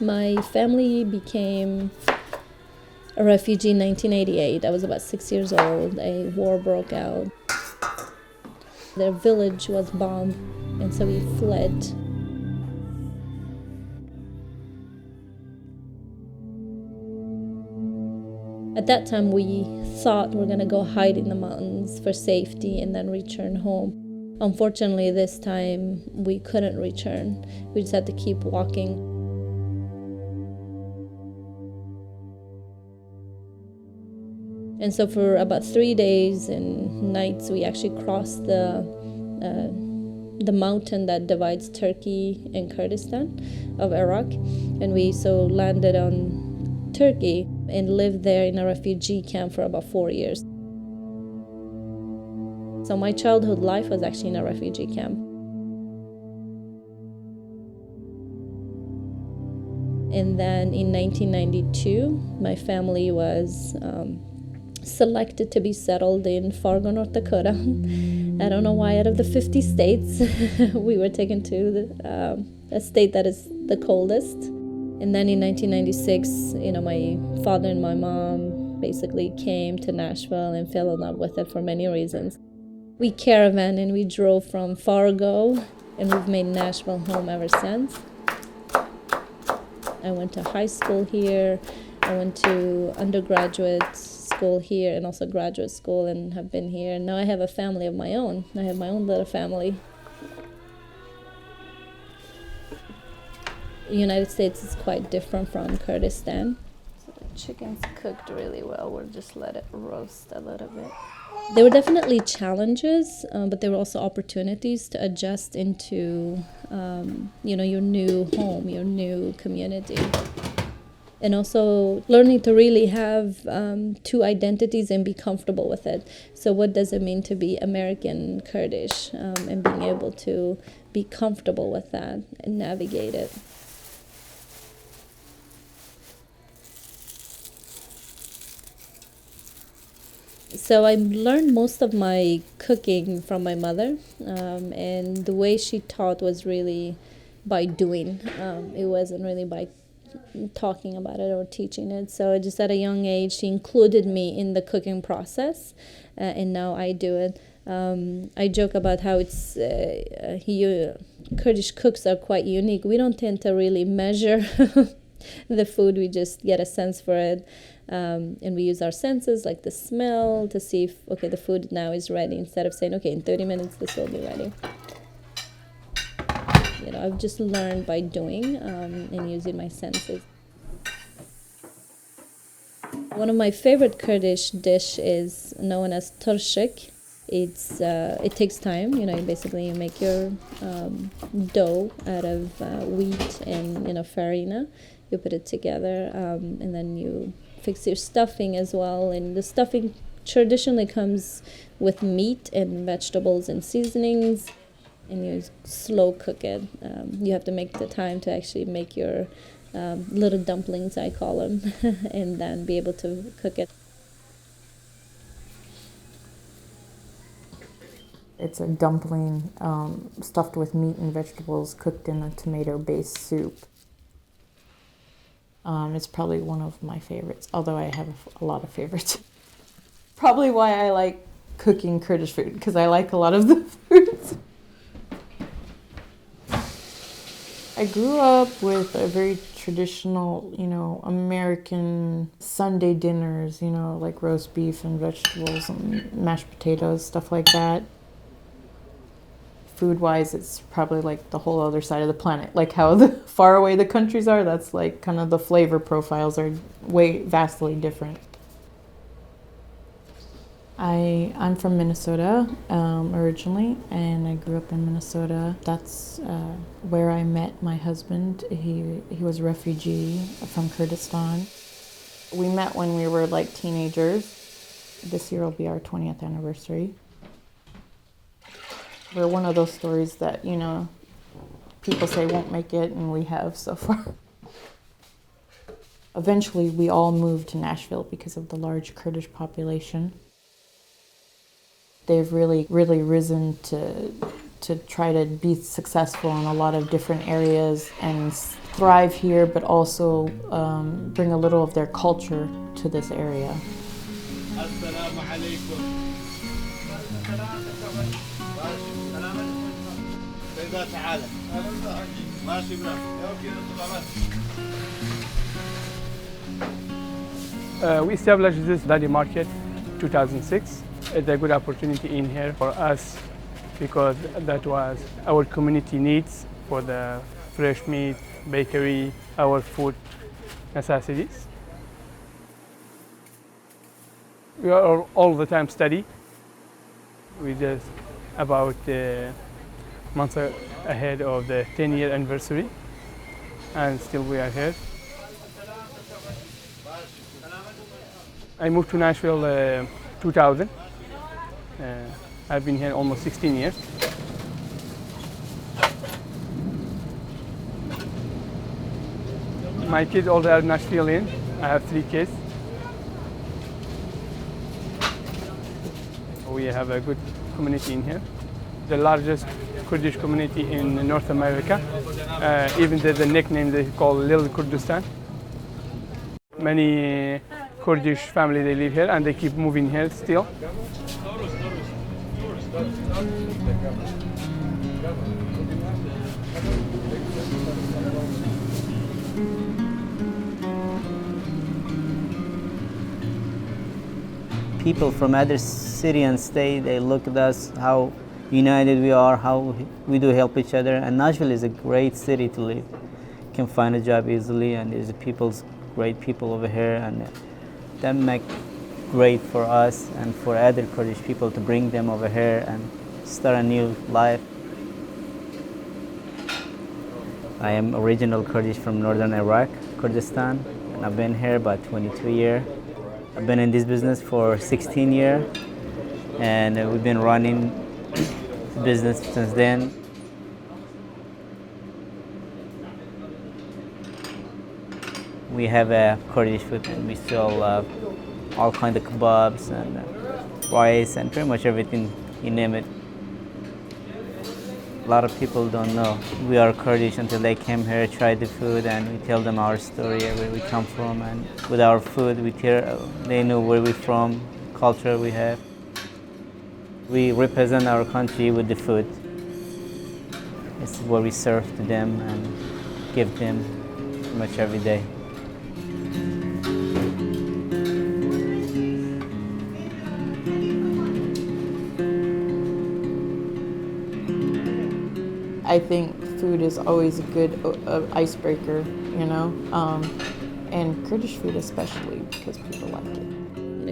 My family became a refugee in 1988. I was about 6 years old. A war broke out. Their village was bombed, and so we fled. At that time, we thought we're going to go hide in the mountains for safety and then return home. Unfortunately, this time, we couldn't return. We just had to keep walking. And so for about 3 days and nights, we actually crossed the mountain that divides Turkey and Kurdistan of Iraq. And we landed on Turkey and lived there in a refugee camp for about 4 years. So my childhood life was actually in a refugee camp. And then in 1992, my family was selected to be settled in Fargo, North Dakota. I don't know why out of the 50 states, we were taken to a state that is the coldest. And then in 1996, my father and my mom basically came to Nashville and fell in love with it for many reasons. We caravan and we drove from Fargo, and we've made Nashville home ever since. I went to high school here. I went to undergraduate school here and also graduate school, and have been here. And now I have a family of my own. I have my own little family. The United States is quite different from Kurdistan. So the chicken's cooked really well. We'll just let it roast a little bit. There were definitely challenges, but there were also opportunities to adjust into, your new home, your new community. And also learning to really have two identities and be comfortable with it. So what does it mean to be American Kurdish, and being able to be comfortable with that and navigate it. So I learned most of my cooking from my mother, and the way she taught was really by doing. It wasn't really by talking about it or teaching it. So just at a young age, she included me in the cooking process, and now I do it. I joke about how it's Kurdish cooks are quite unique. We don't tend to really measure the food. We just get a sense for it, and we use our senses, like the smell, to see if, okay, the food now is ready, instead of saying, okay, in 30 minutes this will be ready. I've just learned by doing and using my senses. One of my favorite Kurdish dish is known as turshik. It takes time. You make your dough out of wheat and farina. You put it together, and then you fix your stuffing as well. And the stuffing traditionally comes with meat and vegetables and seasonings. And you slow cook it. You have to make the time to actually make your little dumplings, I call them, and then be able to cook it. It's a dumpling stuffed with meat and vegetables cooked in a tomato-based soup. It's probably one of my favorites, although I have a lot of favorites. Probably why I like cooking Kurdish food, because I like a lot of the foods. I grew up with a very traditional, American Sunday dinners, like roast beef and vegetables and mashed potatoes, stuff like that. Food-wise, it's probably like the whole other side of the planet. Like how far away the countries are, that's like kind of the flavor profiles are vastly different. I'm from Minnesota originally, and I grew up in Minnesota. That's where I met my husband. He was a refugee from Kurdistan. We met when we were like teenagers. This year will be our 20th anniversary. We're one of those stories that, people say won't make it, and we have so far. Eventually, we all moved to Nashville because of the large Kurdish population. They've really, really risen to to try to be successful in a lot of different areas and thrive here, but also bring a little of their culture to this area. We established this deli market 2006. It's a good opportunity in here for us because that was our community needs for the fresh meat, bakery, our food necessities. We are all the time study. We just about months ahead of the 10-year anniversary, and still we are here. I moved to Nashville 2000. I've been here almost 16 years. My kids all are Nashvilleian. I have 3 kids. We have a good community in here. The largest Kurdish community in North America. Even there's a nickname they call Little Kurdistan. Many Kurdish family they live here and they keep moving here still. People from other city and state, they look at us, how united we are, how we do help each other. And Nashville is a great city to live. You can find a job easily, and there's great people over here, and that make great for us and for other Kurdish people to bring them over here and start a new life. I am original Kurdish from northern Iraq, Kurdistan, and I've been here about 22 years. I've been in this business for 16 years, and we've been running the business since then. We have a Kurdish food. We sell all kinds of kebabs and rice and pretty much everything, you name it. A lot of people don't know we are Kurdish until they came here, tried the food, and we tell them our story, where we come from. And with our food, they know where we're from, culture we have. We represent our country with the food. It's what we serve to them and give them pretty much every day. I think food is always a good icebreaker, you know, and Kurdish food especially because people like it.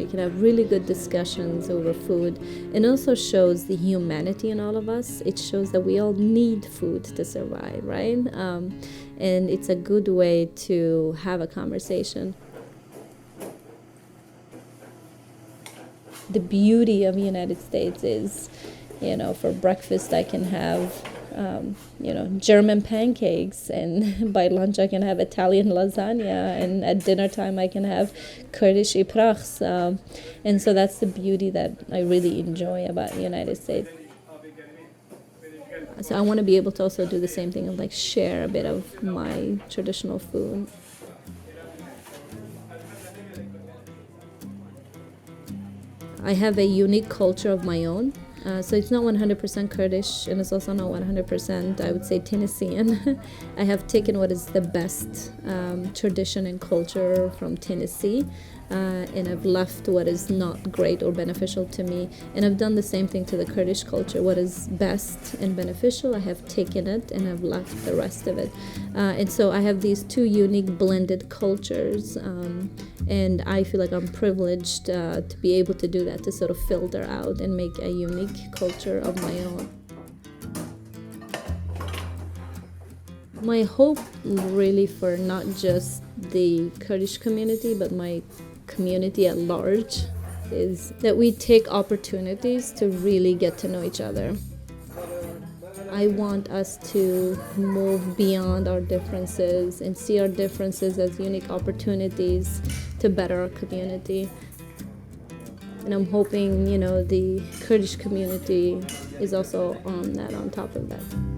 You can have really good discussions over food. It also shows the humanity in all of us. It shows that we all need food to survive, right? And it's a good way to have a conversation. The beauty of the United States is, for breakfast I can have German pancakes, and by lunch I can have Italian lasagna, and at dinner time I can have Kurdish iprachs. And so that's the beauty that I really enjoy about the United States. So I want to be able to also do the same thing and share a bit of my traditional food. I have a unique culture of my own. So it's not 100% Kurdish, and it's also not 100%, I would say, Tennessean. I have taken what is the best tradition and culture from Tennessee, and I've left what is not great or beneficial to me. And I've done the same thing to the Kurdish culture. What is best and beneficial, I have taken it and I've left the rest of it. And so I have these two unique blended cultures, and I feel like I'm privileged to be able to do that, to sort of filter out and make a unique culture of my own. My hope really for not just the Kurdish community, but my community at large, is that we take opportunities to really get to know each other. I want us to move beyond our differences and see our differences as unique opportunities to better our community. And I'm hoping, the Kurdish community is also on top of that.